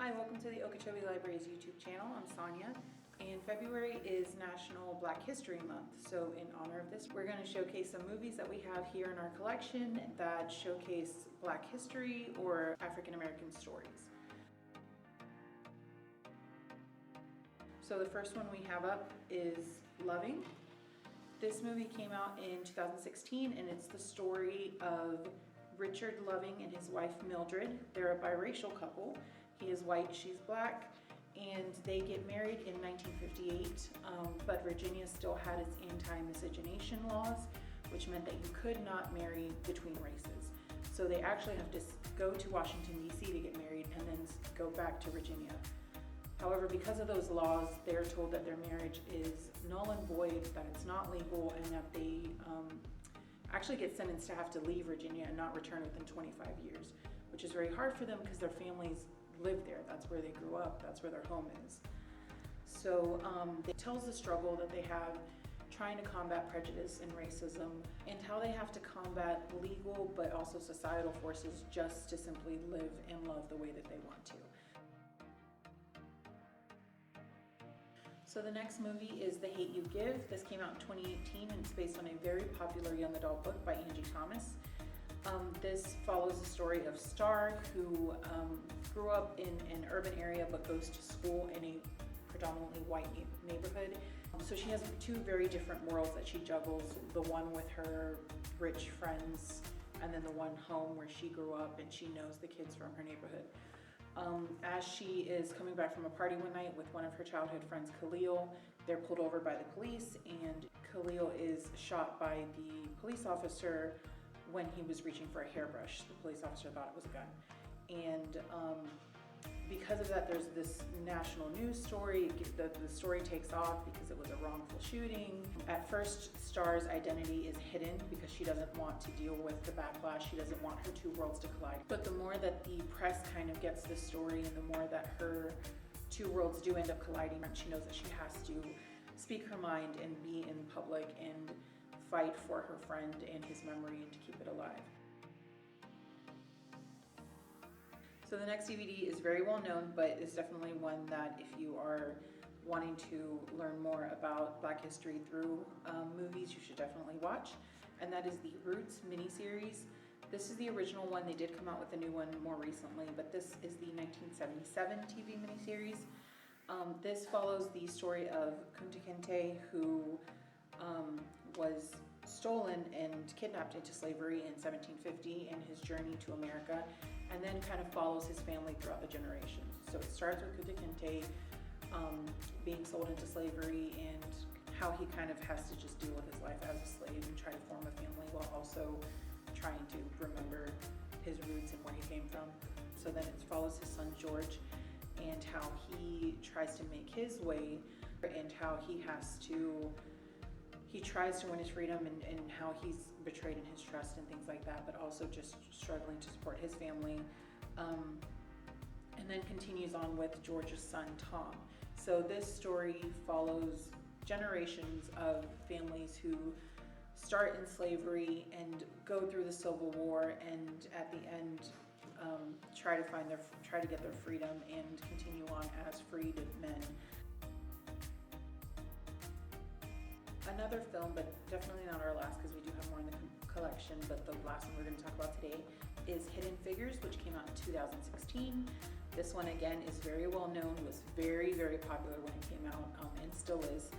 Hi, welcome to the Okeechobee Library's YouTube channel. I'm Sonia, and February is National Black History Month. So in honor of this, we're going to showcase some movies that we have here in our collection that showcase Black history or African American stories. So the first one we have up is Loving. This movie came out in 2016, and it's the story of Richard Loving and his wife Mildred. They're a biracial couple. He is white, she's black, and they get married in 1958, but Virginia still had its anti-miscegenation laws, which meant that you could not marry between races. So they actually have to go to Washington, D.C. to get married and then go back to Virginia. However, because of those laws, they're told that their marriage is null and void, that it's not legal, and that they actually get sentenced to have to leave Virginia and not return within 25 years, which is very hard for them because their families live there. That's where they grew up. That's where their home is. So it tells the struggle that they have trying to combat prejudice and racism, and how they have to combat legal but also societal forces just to simply live and love the way that they want to. So the next movie is The Hate U Give. This came out in 2018, and it's based on a very popular young adult book by Angie Thomas. This follows the story of Star, who grew up in an urban area but goes to school in a predominantly white neighborhood. So she has two very different worlds that she juggles, the one with her rich friends and then the one home where she grew up and she knows the kids from her neighborhood. As she is coming back from a party one night with one of her childhood friends, Khalil, they're pulled over by the police, and Khalil is shot by the police officer when he was reaching for a hairbrush. The police officer thought it was a gun. And because of that, there's this national news story. The story takes off because it was a wrongful shooting. At first, Star's identity is hidden because she doesn't want to deal with the backlash. She doesn't want her two worlds to collide. But the more that the press kind of gets this story, and the more that her two worlds do end up colliding, she knows that she has to speak her mind and be in public and fight for her friend and his memory and to keep it alive. So the next DVD is very well known, but it's definitely one that if you are wanting to learn more about Black history through movies, you should definitely watch. And that is the Roots miniseries. This is the original one. They did come out with a new one more recently, but this is the 1977 TV miniseries. This follows the story of Kunta Kinte, who was stolen and kidnapped into slavery in 1750 and his journey to America, and then kind of follows his family throughout the generations. So it starts with Kunta Kinte being sold into slavery and how he kind of has to just deal with his life as a slave and try to form a family while also trying to remember his roots and where he came from. So then it follows his son George and how he tries to make his way and how he tries to win his freedom and how he's betrayed in his trust and things like that, but also just struggling to support his family. And then continues on with George's son, Tom. So this story follows generations of families who start in slavery and go through the Civil War, and at the end try to get their freedom and continue on as freed men. Another film, but definitely not our last because we do have more in the collection, but the last one we're going to talk about today is Hidden Figures, which came out in 2016. This one again is very well known, was very, very popular when it came out, and still is.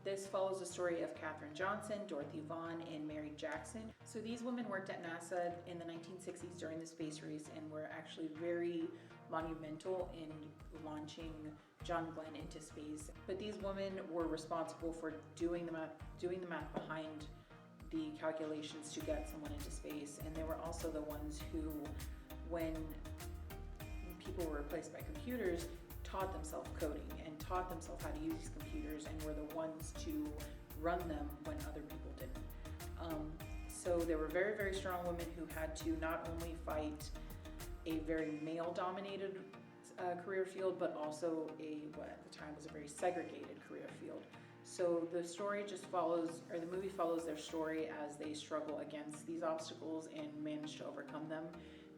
This follows the story of Katherine Johnson, Dorothy Vaughan, and Mary Jackson. So these women worked at NASA in the 1960s during the space race and were actually very monumental in launching John Glenn into space. But these women were responsible for doing the math behind the calculations to get someone into space. And they were also the ones who, when people were replaced by computers, taught themselves coding and taught themselves how to use these computers and were the ones to run them when other people didn't. So they were very, very strong women who had to not only fight a very male-dominated career field, but also what at the time was a very segregated career field. So the story the movie follows their story as they struggle against these obstacles and manage to overcome them.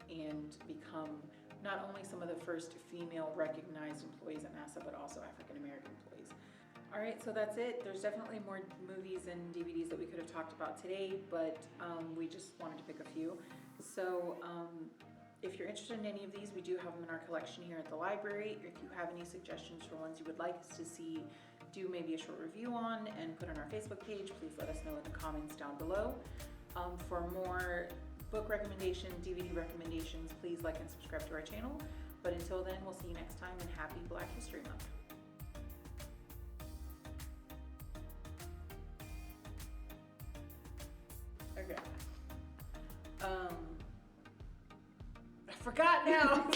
and become not only some of the first female recognized employees at NASA, but also African American employees. All right, so that's it. There's definitely more movies and DVDs that we could have talked about today, but we just wanted to pick a few. So if you're interested in any of these, we do have them in our collection here at the library. If you have any suggestions for ones you would like us to see, do maybe a short review on and put on our Facebook page, please let us know in the comments down below. For more book recommendations, DVD recommendations, please like and subscribe to our channel. But until then, we'll see you next time, and happy Black History Month. Okay. I forgot now.